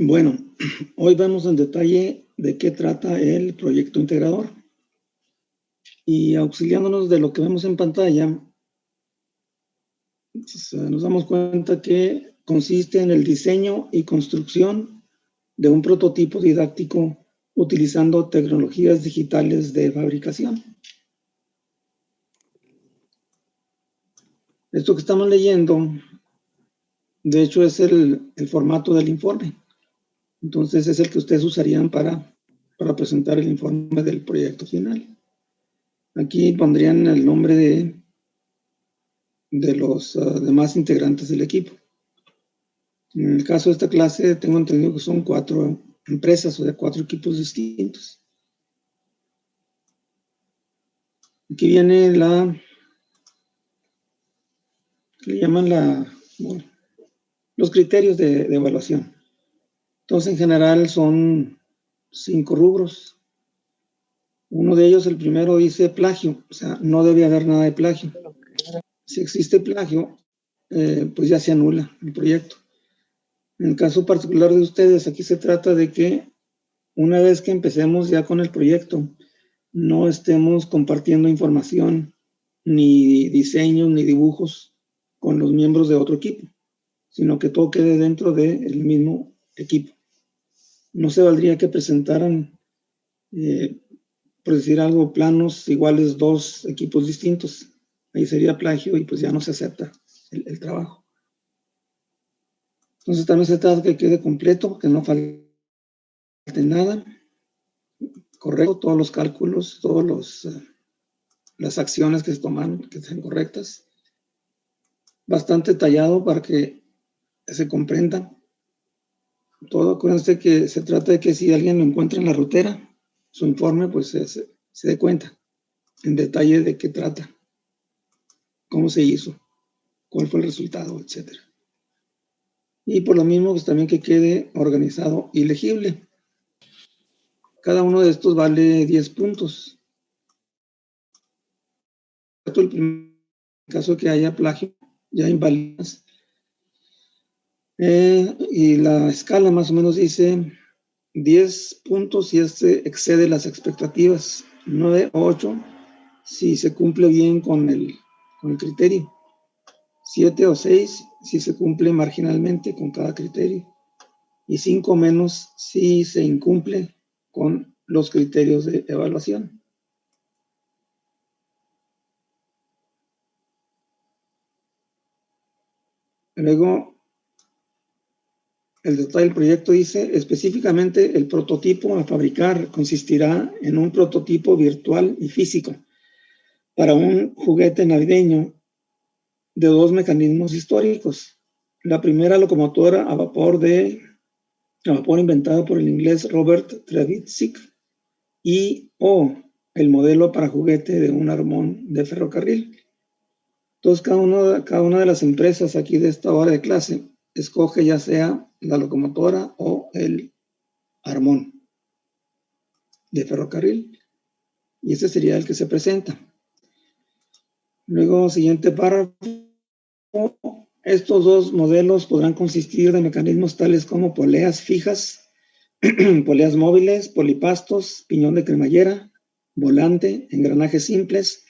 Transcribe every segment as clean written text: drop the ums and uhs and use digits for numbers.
Bueno, hoy vemos en detalle de qué trata el proyecto integrador. Y auxiliándonos de lo que vemos en pantalla, pues, nos damos cuenta que consiste en el diseño y construcción de un prototipo didáctico utilizando tecnologías digitales de fabricación. Esto que estamos leyendo, de hecho, es el formato del informe. Entonces, es el que ustedes usarían para presentar el informe del proyecto final. Aquí pondrían el nombre de los demás integrantes del equipo. En el caso de esta clase, tengo entendido que son 4 empresas, o sea, 4 equipos distintos. Aquí viene le llaman los criterios de evaluación. Entonces, en general, son 5 rubros. Uno de ellos, el primero, dice plagio, o sea, no debe haber nada de plagio. Si existe plagio, pues ya se anula el proyecto. En el caso particular de ustedes, aquí se trata de que una vez que empecemos ya con el proyecto, no estemos compartiendo información, ni diseños, ni dibujos con los miembros de otro equipo, sino que todo quede dentro del mismo equipo. No se valdría que presentaran, por decir algo, planos iguales 2 equipos distintos. Ahí sería plagio y pues ya no se acepta el trabajo. Entonces también se trata de que quede completo, que no falte nada, correcto, todos los cálculos, todas las acciones que se toman, que sean correctas. Bastante tallado para que se comprenda todo. Acuérdense que se trata de que si alguien lo encuentra en la rutera, su informe pues se dé cuenta en detalle de qué trata, cómo se hizo, cuál fue el resultado, etc. Y por lo mismo pues también que quede organizado y legible. Cada uno de estos vale 10 puntos. El primer caso que haya plagio, ya invalidas. Y la escala más o menos dice 10 puntos si excede las expectativas, 9 o 8 si se cumple bien con el criterio, 7 o 6 si se cumple marginalmente con cada criterio, y 5 menos si se incumple con los criterios de evaluación. Luego, el detalle del proyecto dice, específicamente el prototipo a fabricar consistirá en un prototipo virtual y físico para un juguete navideño de 2 mecanismos históricos. La primera locomotora a vapor de a vapor inventado por el inglés Robert Trevithick, y o el modelo para juguete de un armón de ferrocarril. Entonces, cada una de las empresas aquí de esta hora de clase escoge ya sea la locomotora o el armón de ferrocarril, y este sería el que se presenta. Luego, siguiente párrafo. Estos dos modelos podrán consistir de mecanismos tales como poleas fijas, poleas móviles, polipastos, piñón de cremallera, volante, engranajes simples,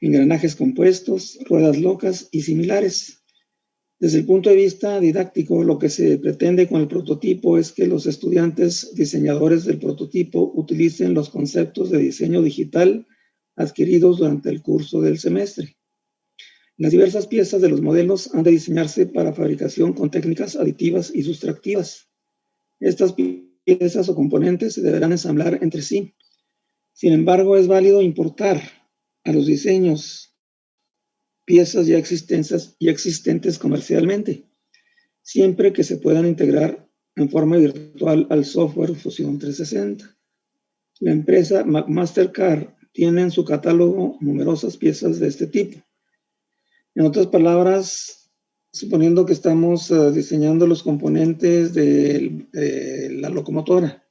engranajes compuestos, ruedas locas y similares. Desde el punto de vista didáctico, lo que se pretende con el prototipo es que los estudiantes diseñadores del prototipo utilicen los conceptos de diseño digital adquiridos durante el curso del semestre. Las diversas piezas de los modelos han de diseñarse para fabricación con técnicas aditivas y sustractivas. Estas piezas o componentes se deberán ensamblar entre sí. Sin embargo, es válido importar a los diseños piezas ya existentes comercialmente, siempre que se puedan integrar en forma virtual al software Fusion 360. La empresa McMaster-Carr tiene en su catálogo numerosas piezas de este tipo. En otras palabras, suponiendo que estamos diseñando los componentes de la locomotora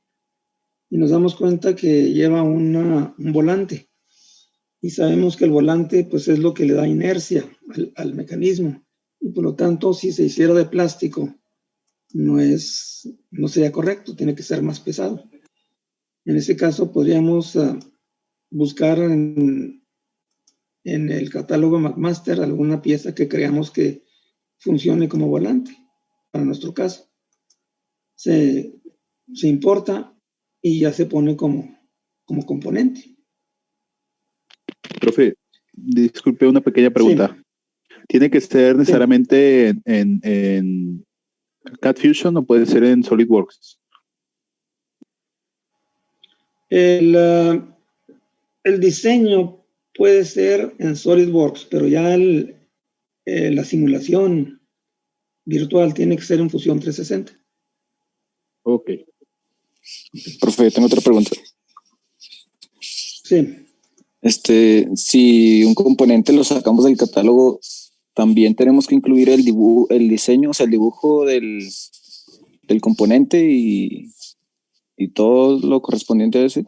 y nos damos cuenta que lleva un volante, y sabemos que el volante pues es lo que le da inercia al mecanismo, y por lo tanto si se hiciera de plástico no sería correcto, tiene que ser más pesado. En ese caso podríamos buscar en el catálogo McMaster alguna pieza que creamos que funcione como volante. Para nuestro caso, se importa y ya se pone como componente. Profe, disculpe una pequeña pregunta. Sí. ¿Tiene que ser necesariamente en CAD Fusion o puede ser en SolidWorks? El diseño puede ser en SolidWorks, pero ya la simulación virtual tiene que ser en Fusion 360. Ok. Profe, tengo otra pregunta. Sí. Si un componente lo sacamos del catálogo, también tenemos que incluir el diseño, o sea, el dibujo del componente y todo lo correspondiente a ese,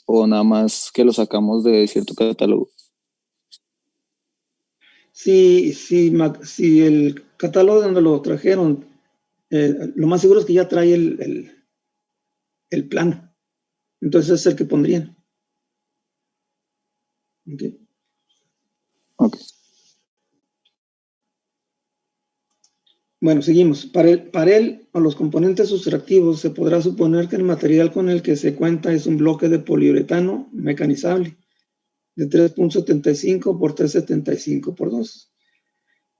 o nada más que lo sacamos de cierto catálogo. Si el catálogo de donde lo trajeron, lo más seguro es que ya trae el plano. Entonces es el que pondrían. Ok. Bueno, seguimos. Para él o los componentes sustractivos se podrá suponer que el material con el que se cuenta es un bloque de poliuretano mecanizable de 3.75 por 3.75 por 2.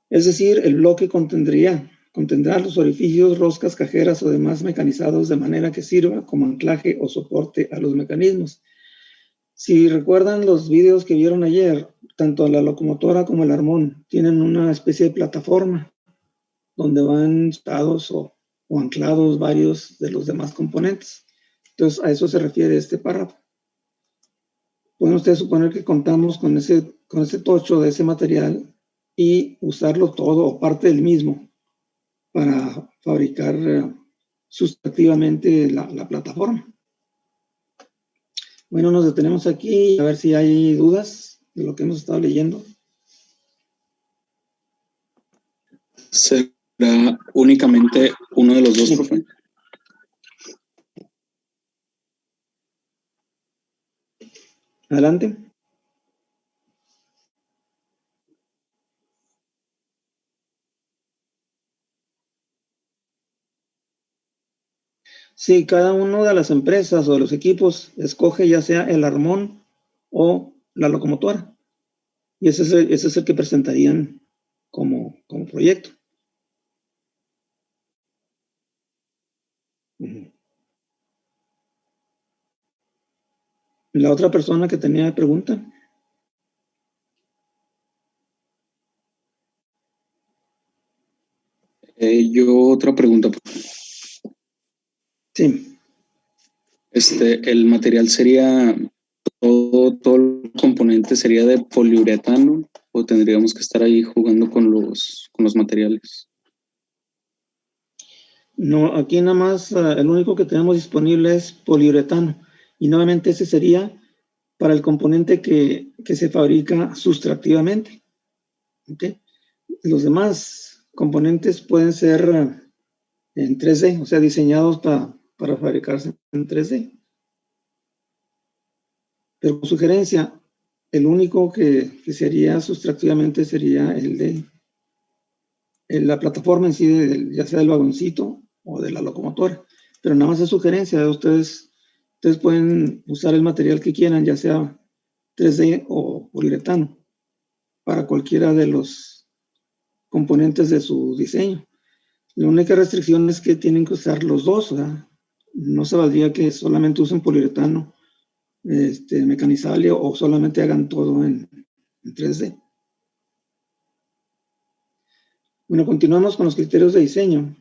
Es decir, el bloque contendrá los orificios, roscas, cajeras o demás mecanizados de manera que sirva como anclaje o soporte a los mecanismos. Si recuerdan los videos que vieron ayer, tanto la locomotora como el armón tienen una especie de plataforma donde van instalados o anclados varios de los demás componentes. Entonces, a eso se refiere este párrafo. Pueden ustedes suponer que contamos con ese tocho de ese material y usarlo todo o parte del mismo para fabricar sustantivamente la plataforma. Bueno, nos detenemos aquí a ver si hay dudas de lo que hemos estado leyendo. ¿Será únicamente uno de los dos, profe? Adelante. Sí, cada una de las empresas o de los equipos escoge ya sea el armón o la locomotora. Y ese es el que presentarían como proyecto. La otra persona que tenía pregunta. Yo otra pregunta. Sí. El material sería, todo el componente sería de poliuretano, o tendríamos que estar ahí jugando con los materiales. No, aquí nada más el único que tenemos disponible es poliuretano. Y nuevamente ese sería para el componente que se fabrica sustractivamente. ¿Okay? Los demás componentes pueden ser en 3D, o sea, diseñados para fabricarse en 3D. Pero con sugerencia, el único que sería sustractivamente sería el de la plataforma en sí, ya sea del vagoncito o de la locomotora. Pero nada más es sugerencia, ustedes pueden usar el material que quieran, ya sea 3D o poliuretano, para cualquiera de los componentes de su diseño. La única restricción es que tienen que usar los dos, ¿verdad? No se valdría que solamente usen poliuretano mecanizable o solamente hagan todo en 3D. Bueno, continuamos con los criterios de diseño.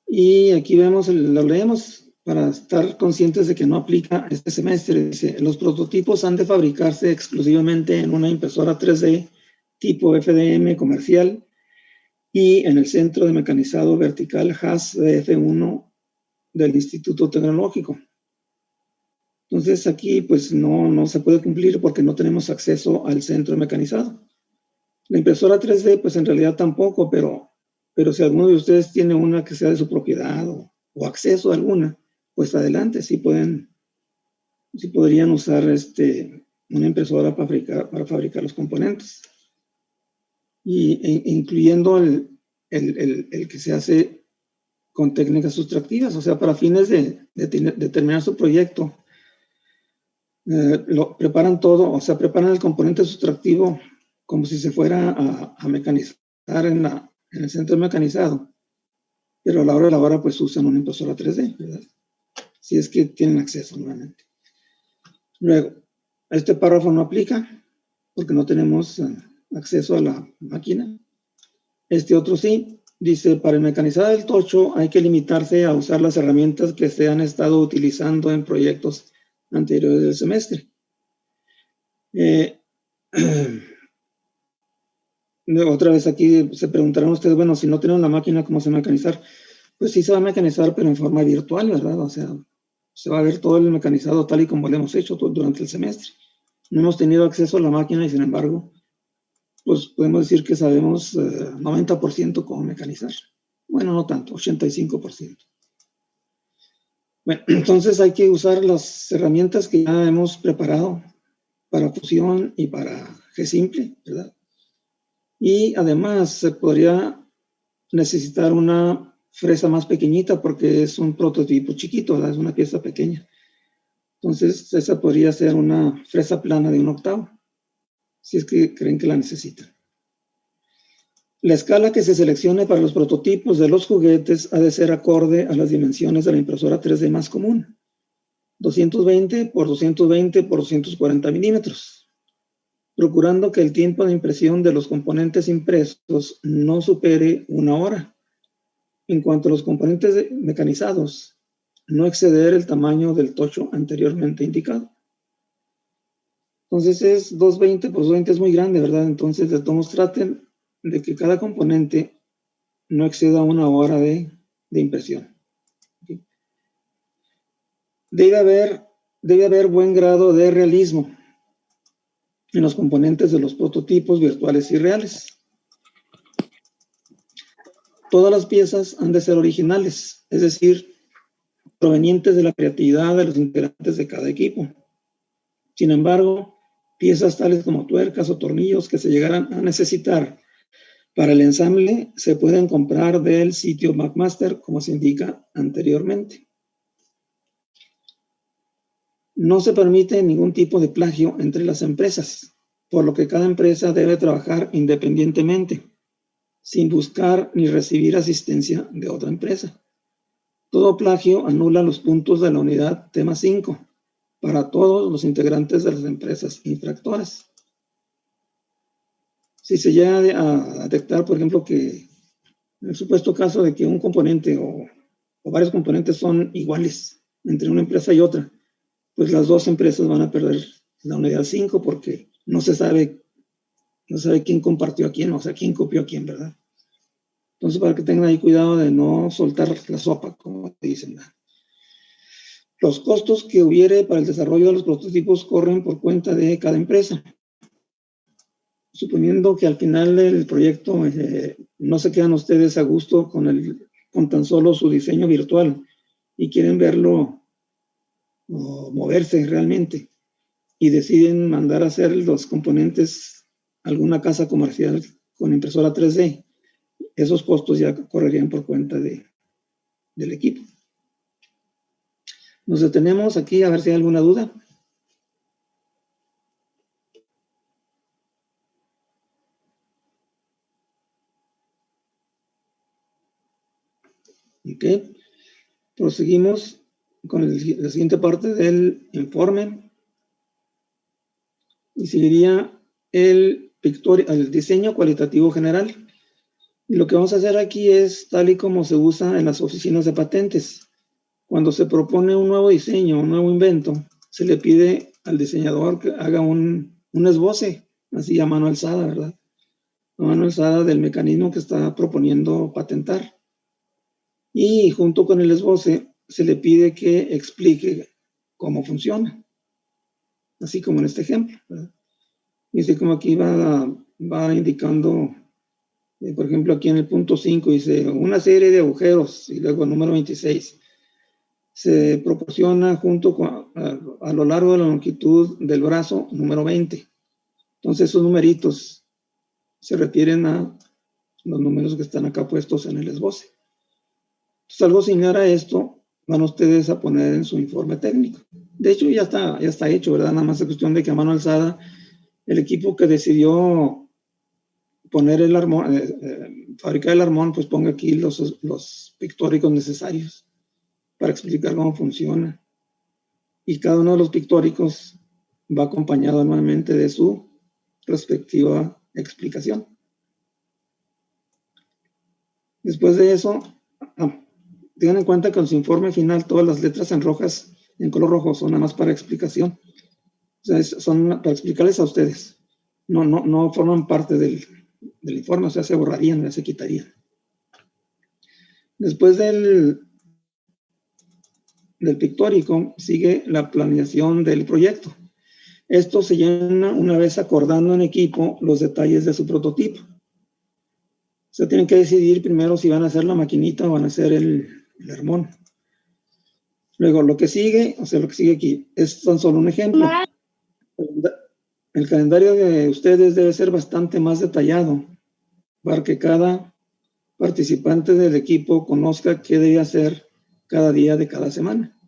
Y aquí vemos, lo leemos para estar conscientes de que no aplica este semestre. Dice, los prototipos han de fabricarse exclusivamente en una impresora 3D tipo FDM comercial y en el Centro de Mecanizado Vertical HAS F1 del Instituto Tecnológico. Entonces aquí pues no se puede cumplir porque no tenemos acceso al centro mecanizado. La impresora 3D pues en realidad tampoco, pero si alguno de ustedes tiene una que sea de su propiedad o acceso a alguna, pues adelante, sí podrían usar una impresora para fabricar los componentes. Incluyendo el que se hace con técnicas sustractivas, o sea, para fines de terminar su proyecto, lo preparan todo, o sea, preparan el componente sustractivo como si se fuera a mecanizar en el centro mecanizado, pero a la hora de la hora pues usan una impresora 3D, ¿verdad? Si es que tienen acceso nuevamente. Luego, este párrafo no aplica porque no tenemos acceso a la máquina. Este otro sí, dice, para el mecanizado del tocho hay que limitarse a usar las herramientas que se han estado utilizando en proyectos anteriores del semestre. Otra vez aquí se preguntarán ustedes, bueno, si no tienen la máquina, ¿cómo se va a mecanizar? Pues sí se va a mecanizar, pero en forma virtual, ¿verdad? O sea, se va a ver todo el mecanizado tal y como lo hemos hecho durante el semestre. No hemos tenido acceso a la máquina y sin embargo, pues podemos decir que sabemos 90% cómo mecanizar. Bueno, no tanto, 85%. Bueno, entonces hay que usar las herramientas que ya hemos preparado para fusión y para G-Simple, ¿verdad? Y además se podría necesitar una fresa más pequeñita porque es un prototipo chiquito, ¿verdad? Es una pieza pequeña. Entonces esa podría ser una fresa plana de 1/8, si es que creen que la necesitan. La escala que se seleccione para los prototipos de los juguetes ha de ser acorde a las dimensiones de la impresora 3D más común. 220 por 220 por 240 milímetros, procurando que el tiempo de impresión de los componentes impresos no supere 1 hora. En cuanto a los componentes mecanizados, no exceder el tamaño del tocho anteriormente indicado. Entonces es 220 por 220 es muy grande, ¿verdad? Entonces de todos traten de que cada componente no exceda 1 hora de impresión. ¿Okay? Debe haber buen grado de realismo en los componentes de los prototipos virtuales y reales. Todas las piezas han de ser originales, es decir, provenientes de la creatividad de los integrantes de cada equipo. Sin embargo, piezas tales como tuercas o tornillos que se llegaran a necesitar para el ensamble se pueden comprar del sitio McMaster, como se indica anteriormente. No se permite ningún tipo de plagio entre las empresas, por lo que cada empresa debe trabajar independientemente, sin buscar ni recibir asistencia de otra empresa. Todo plagio anula los puntos de la unidad tema 5 para todos los integrantes de las empresas infractoras. Si se llega a detectar, por ejemplo, que en el supuesto caso de que un componente o o varios componentes son iguales entre una empresa y otra, pues las dos empresas van a perder la unidad 5 porque no se sabe quién compartió a quién, o sea, quién copió a quién, ¿verdad? Entonces, para que tengan ahí cuidado de no soltar la sopa, como dicen, ¿verdad? Los costos que hubiere para el desarrollo de los prototipos corren por cuenta de cada empresa. Suponiendo que al final del proyecto no se quedan ustedes a gusto con tan solo su diseño virtual y quieren verlo o moverse realmente y deciden mandar a hacer los componentes a alguna casa comercial con impresora 3D, esos costos ya correrían por cuenta del equipo. Nos detenemos aquí a ver si hay alguna duda. Ok, proseguimos con la siguiente parte del informe y seguiría el diseño cualitativo general. Y lo que vamos a hacer aquí es tal y como se usa en las oficinas de patentes. Cuando se propone un nuevo diseño, un nuevo invento, se le pide al diseñador que haga un esboce, así a mano alzada, ¿verdad? A mano alzada del mecanismo que está proponiendo patentar. Y junto con el esboce se le pide que explique cómo funciona, así como en este ejemplo, ¿verdad? Y así como aquí va indicando, por ejemplo, aquí en el punto 5 dice una serie de agujeros y luego el número 26 se proporciona junto con, a lo largo de la longitud del brazo número 20. Entonces esos numeritos se refieren a los números que están acá puestos en el esboce. Entonces, algo similar a esto van ustedes a poner en su informe técnico. De hecho, ya está hecho, ¿verdad? Nada más es cuestión de que a mano alzada el equipo que decidió poner el armón, fabricar el armón, pues ponga aquí los pictóricos necesarios para explicar cómo funciona. Y cada uno de los pictóricos va acompañado nuevamente de su respectiva explicación. Después de eso, tengan en cuenta que en su informe final todas las letras en rojas, en color rojo, son nada más para explicación. O sea, son para explicarles a ustedes. No forman parte del informe, o sea, se borrarían, ya se quitarían. Después del pictórico sigue la planeación del proyecto. Esto se llena una vez acordando en equipo los detalles de su prototipo. O sea, tienen que decidir primero si van a hacer la maquinita o van a hacer el armón. Luego, lo que sigue aquí es tan solo un ejemplo. El calendario de ustedes debe ser bastante más detallado para que cada participante del equipo conozca qué debe hacer cada día de cada semana.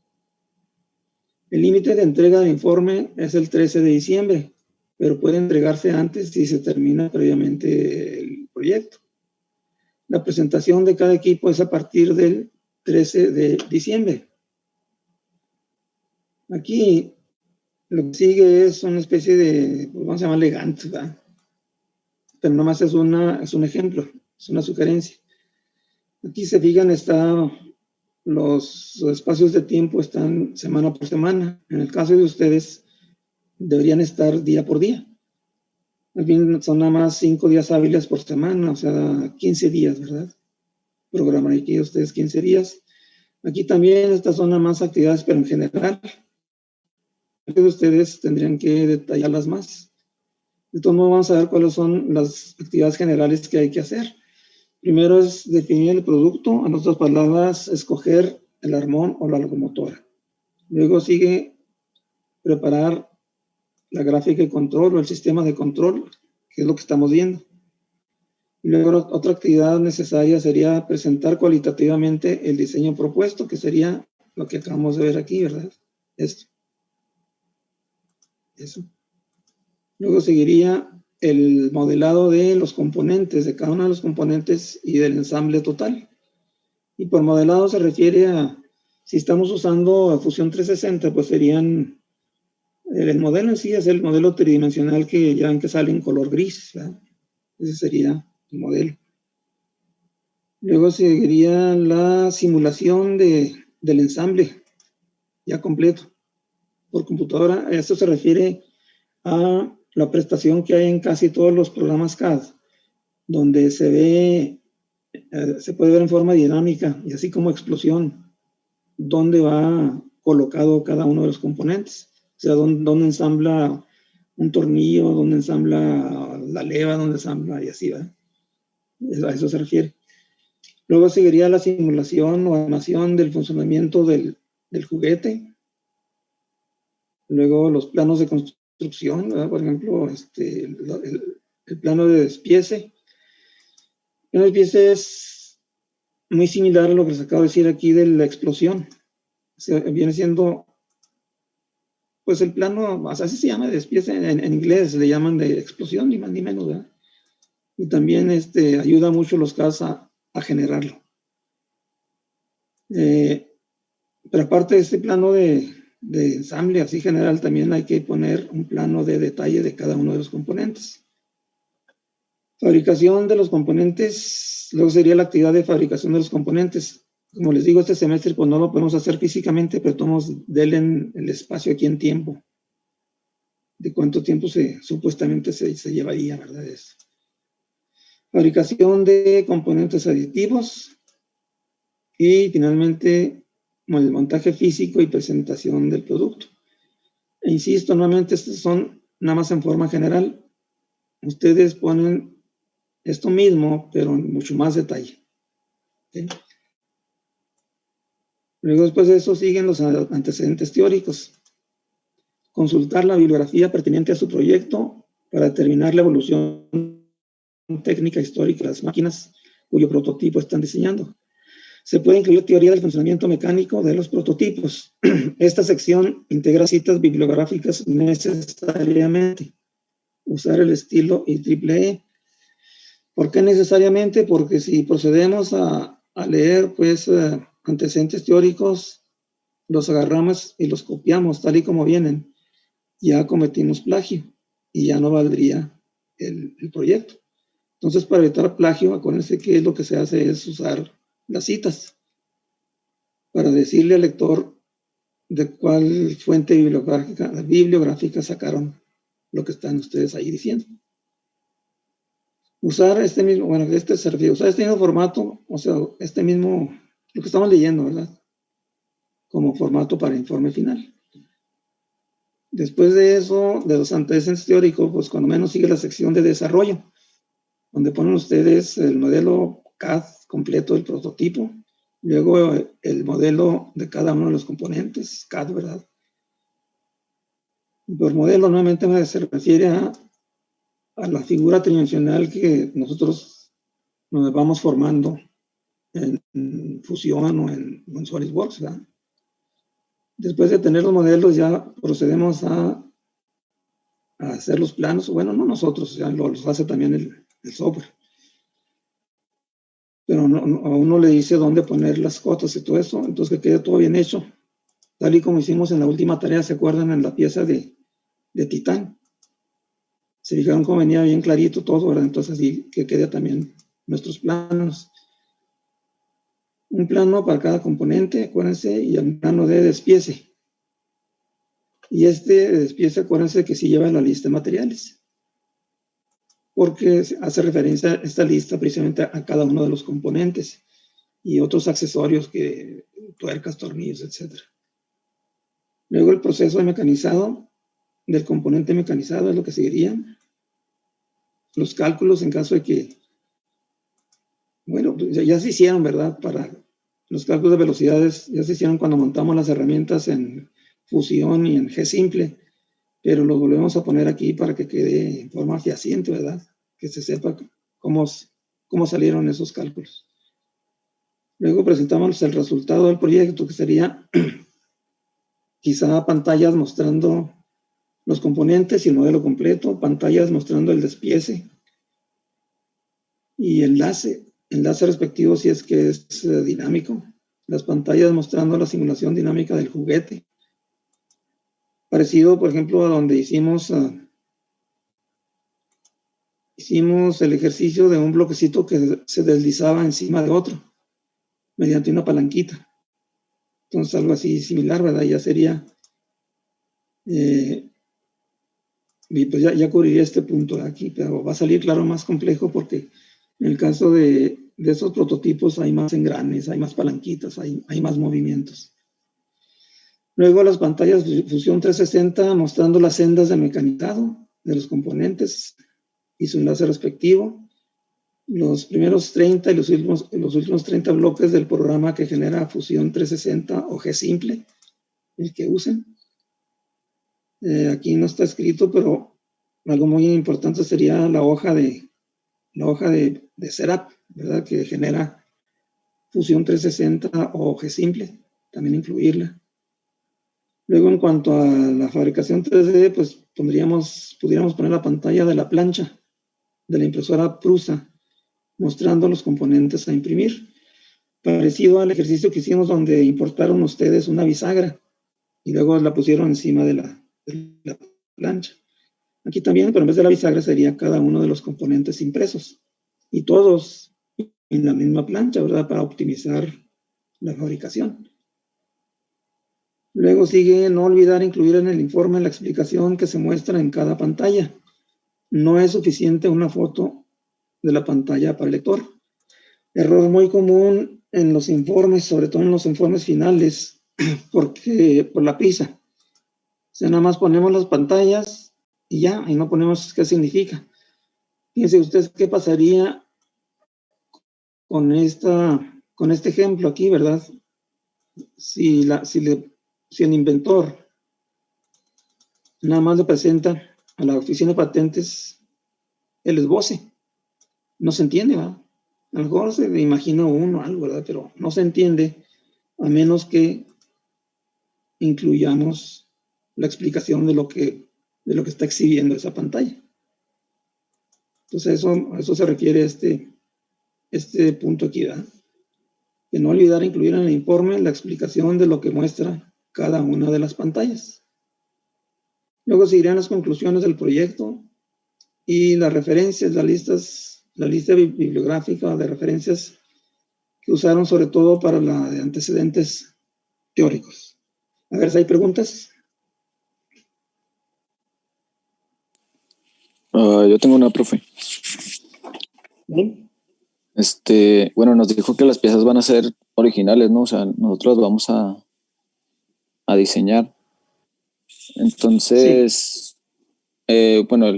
El límite de entrega del informe es el 13 de diciembre, pero puede entregarse antes si se termina previamente el proyecto. La presentación de cada equipo es a partir del 13 de diciembre. Aquí lo que sigue es una especie de, pues vamos a llamarle Gantt, ¿verdad? Pero nomás es un ejemplo, es una sugerencia. Aquí se fijan, los espacios de tiempo están semana por semana. En el caso de ustedes, deberían estar día por día. Más bien son nada más 5 días hábiles por semana, o sea, 15 días, ¿verdad? Programan aquí ustedes 15 días. Aquí también estas son nada más actividades, pero en general, ustedes tendrían que detallarlas más. De todos modos, vamos a ver cuáles son las actividades generales que hay que hacer. Primero es definir el producto, en otras palabras, escoger el armón o la locomotora. Luego sigue preparar la gráfica de control o el sistema de control, que es lo que estamos viendo. Y luego otra actividad necesaria sería presentar cualitativamente el diseño propuesto, que sería lo que acabamos de ver aquí, ¿verdad? Esto. Eso. Luego seguiría el modelado de los componentes, de cada uno de los componentes y del ensamble total. Y por modelado se refiere a, si estamos usando Fusion 360, pues serían, el modelo en sí es el modelo tridimensional que ya ven que sale en color gris, ¿verdad? Ese sería el modelo. Luego seguiría la simulación del ensamble ya completo por computadora. Esto se refiere a la prestación que hay en casi todos los programas CAD, donde se puede ver en forma dinámica y así como explosión dónde va colocado cada uno de los componentes. O sea, dónde ensambla un tornillo, dónde ensambla la leva, dónde ensambla y así, ¿verdad? A eso se refiere. Luego seguiría la simulación o animación del funcionamiento del juguete. Luego los planos de construcción, ¿verdad? Por ejemplo, el plano de despiece. El despiece es muy similar a lo que les acabo de decir aquí de la explosión. O sea, viene siendo, pues el plano, así se llama de despiece, en inglés le llaman de explosión, ni más ni menos, ¿verdad? Y también ayuda mucho los CAS a generarlo. Pero aparte de este plano de ensamble así general, también hay que poner un plano de detalle de cada uno de los componentes. Fabricación de los componentes, luego sería la actividad de fabricación de los componentes. Como les digo, este semestre pues no lo podemos hacer físicamente, pero tomamos denle el espacio aquí en tiempo. De cuánto tiempo supuestamente se llevaría, ¿verdad? Eso. Fabricación de componentes aditivos y finalmente el montaje físico y presentación del producto. E insisto, nuevamente estos son nada más en forma general. Ustedes ponen esto mismo, pero en mucho más detalle. ¿Sí? Luego después de eso siguen los antecedentes teóricos. Consultar la bibliografía pertinente a su proyecto para determinar la evolución técnica histórica de las máquinas cuyo prototipo están diseñando. Se puede incluir teoría del funcionamiento mecánico de los prototipos. Esta sección integra citas bibliográficas necesariamente. Usar el estilo IEEE. ¿Por qué necesariamente? Porque si procedemos a leer pues, antecedentes teóricos, los agarramos y los copiamos tal y como vienen, ya cometimos plagio y ya no valdría el proyecto. Entonces, para evitar plagio, acuérdense que lo que se hace es usar las citas para decirle al lector de cuál fuente bibliográfica sacaron lo que están ustedes ahí diciendo. Usar este mismo, bueno, usar este mismo formato, o sea, este mismo, lo que estamos leyendo, ¿verdad? Como formato para informe final. Después de eso, de los antecedentes teóricos, pues cuando menos sigue la sección de desarrollo, donde ponen ustedes el modelo CAD completo del prototipo, luego el modelo de cada uno de los componentes, CAD, ¿verdad? Por modelo nuevamente se refiere a la figura tridimensional que nosotros nos vamos formando en Fusion o en SolidWorks, ¿verdad? Después de tener los modelos ya procedemos a hacer los planos, bueno, no nosotros, ya los hace también el software. Pero a uno le dice dónde poner las cotas y todo eso, entonces que quede todo bien hecho, tal y como hicimos en la última tarea, ¿se acuerdan? En la pieza de Titán. Se fijaron cómo venía bien clarito todo, ¿verdad? Entonces así que quede también nuestros planos. Un plano para cada componente, acuérdense, y un plano de despiece. Y despiece, acuérdense que sí lleva la lista de materiales, porque hace referencia a esta lista precisamente a cada uno de los componentes y otros accesorios que tuercas, tornillos, etc. Luego el proceso de mecanizado del componente mecanizado es lo que seguiría. Los cálculos en caso de que, bueno, ya se hicieron, ¿verdad? Para los cálculos de velocidades, ya se hicieron cuando montamos las herramientas en Fusion y en G-Simple, pero los volvemos a poner aquí para que quede en forma fehaciente, ¿verdad? Que se sepa cómo salieron esos cálculos. Luego presentamos el resultado del proyecto, que sería quizá pantallas mostrando los componentes y el modelo completo, pantallas mostrando el despiece y enlace respectivo si es que es dinámico, las pantallas mostrando la simulación dinámica del juguete. Parecido, por ejemplo, a donde hicimos hicimos el ejercicio de un bloquecito que se deslizaba encima de otro mediante una palanquita. Entonces algo así similar, ¿verdad? Ya sería, y pues ya cubriría este punto de aquí, pero va a salir, claro, más complejo porque en el caso de esos prototipos hay más engranes, hay más palanquitas, hay más movimientos. Luego las pantallas de Fusion 360 mostrando las sendas de mecanizado de los componentes y su enlace respectivo. Los primeros 30 y los últimos 30 bloques del programa que genera Fusion 360 o G-Simple, el que usen. Aquí no está escrito, pero algo muy importante sería la hoja de setup, ¿verdad? Que genera Fusion 360 o G-Simple, también incluirla. Luego, en cuanto a la fabricación 3D, pues pudiéramos poner la pantalla de la plancha de la impresora Prusa, mostrando los componentes a imprimir, parecido al ejercicio que hicimos donde importaron ustedes una bisagra y luego la pusieron encima de la plancha. Aquí también, pero en vez de la bisagra sería cada uno de los componentes impresos y todos en la misma plancha, ¿verdad? Para optimizar la fabricación. Luego sigue no olvidar incluir en el informe la explicación que se muestra en cada pantalla. No es suficiente una foto de la pantalla para el lector. Error muy común en los informes, sobre todo en los informes finales, por la prisa. O sea, nada más ponemos las pantallas y ya, y no ponemos qué significa. Fíjense ustedes qué pasaría con este ejemplo aquí, ¿verdad? Si el inventor nada más le presenta a la oficina de patentes el esboce, no se entiende, ¿verdad? A lo mejor se le imagina uno algo, ¿verdad? Pero no se entiende a menos que incluyamos la explicación de lo que está exhibiendo esa pantalla. Entonces, eso se refiere a este punto aquí, ¿verdad? De no olvidar incluir en el informe la explicación de lo que muestra cada una de las pantallas. Luego seguirán las conclusiones del proyecto y las referencias, la lista bibliográfica de referencias que usaron sobre todo para la de antecedentes teóricos. A ver si hay preguntas. Yo tengo una, profe. ¿Bien? Bueno, nos dijo que las piezas van a ser originales, ¿no? O sea, nosotros las vamos a diseñar. Entonces, bueno,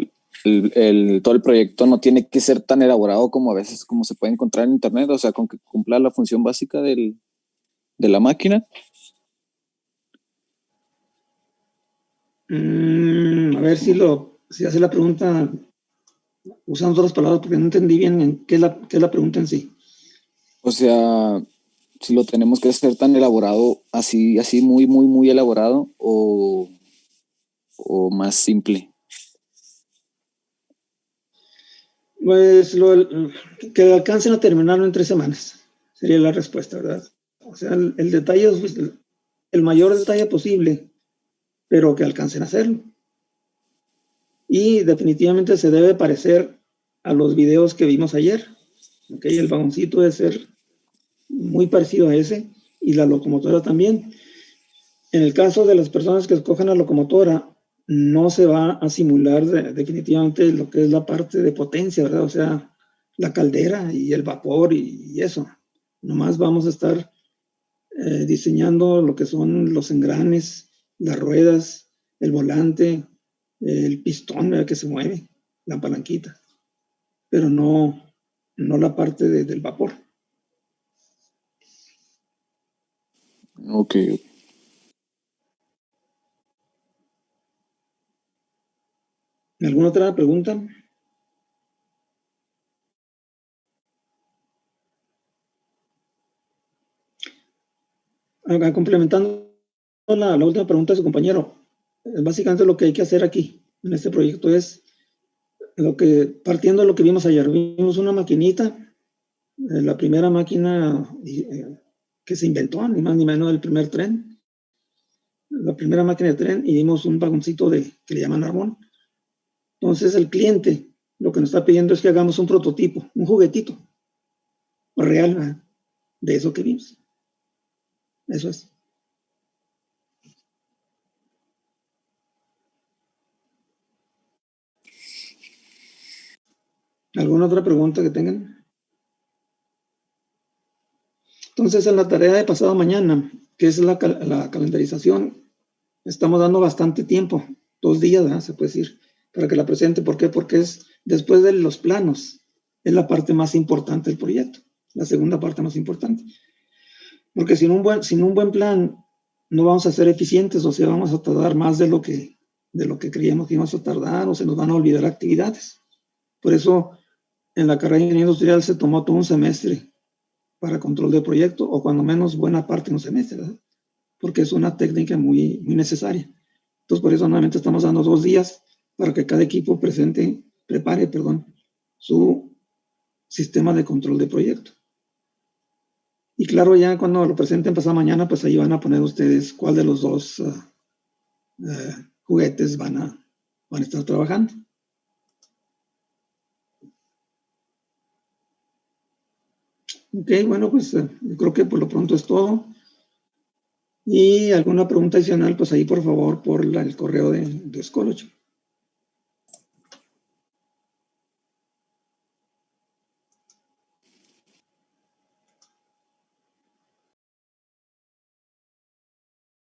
todo el proyecto no tiene que ser tan elaborado como a veces como se puede encontrar en internet, o sea, con que cumpla la función básica de la máquina. A ver si hace la pregunta usando otras palabras porque no entendí bien qué es la pregunta en sí. O sea, si lo tenemos que hacer tan elaborado, así muy, muy, muy elaborado o más simple. Pues que alcancen a terminarlo en 3 semanas, sería la respuesta, ¿verdad? O sea, el detalle es pues, el mayor detalle posible, pero que alcancen a hacerlo. Y definitivamente se debe parecer a los videos que vimos ayer. ¿Okay? El vagoncito debe ser muy parecido a ese y la locomotora también. En el caso de las personas que escojan la locomotora, no se va a simular definitivamente lo que es la parte de potencia, ¿verdad? O sea, la caldera y el vapor y eso. Nomás vamos a estar diseñando lo que son los engranes, las ruedas, el volante, el pistón, ¿verdad? Que se mueve, la palanquita, pero no la parte del vapor. Ok. ¿Alguna otra pregunta? Complementando la última pregunta de su compañero, básicamente lo que hay que hacer aquí, en este proyecto, es partiendo de lo que vimos ayer. Vimos una maquinita, la primera máquina que se inventó, ni más ni menos del primer tren, la primera máquina de tren, y vimos un vagoncito que le llaman Arbón. Entonces el cliente lo que nos está pidiendo es que hagamos un prototipo, un juguetito real, ¿verdad?, de eso que vimos. Eso es. ¿Alguna otra pregunta que tengan? Entonces, en la tarea de pasado mañana, que es la calendarización, estamos dando bastante tiempo, 2 días, ¿verdad?, se puede decir, para que la presente. ¿Por qué? Porque es después de los planos, es la parte más importante del proyecto, la segunda parte más importante. Porque sin un buen plan no vamos a ser eficientes, o sea, vamos a tardar más de lo que creíamos que íbamos a tardar, o se nos van a olvidar actividades. Por eso, en la carrera de ingeniería industrial se tomó todo un semestre para control de proyecto, o cuando menos buena parte de un semestre, ¿verdad?, porque es una técnica muy, muy necesaria. Entonces, por eso normalmente estamos dando 2 días para que cada equipo prepare su sistema de control de proyecto. Y claro, ya cuando lo presenten pasado mañana, pues ahí van a poner ustedes cuál de los dos juguetes van a estar trabajando. Ok, bueno, pues yo creo que por lo pronto es todo. Y alguna pregunta adicional, pues ahí por favor por el correo de Schoology.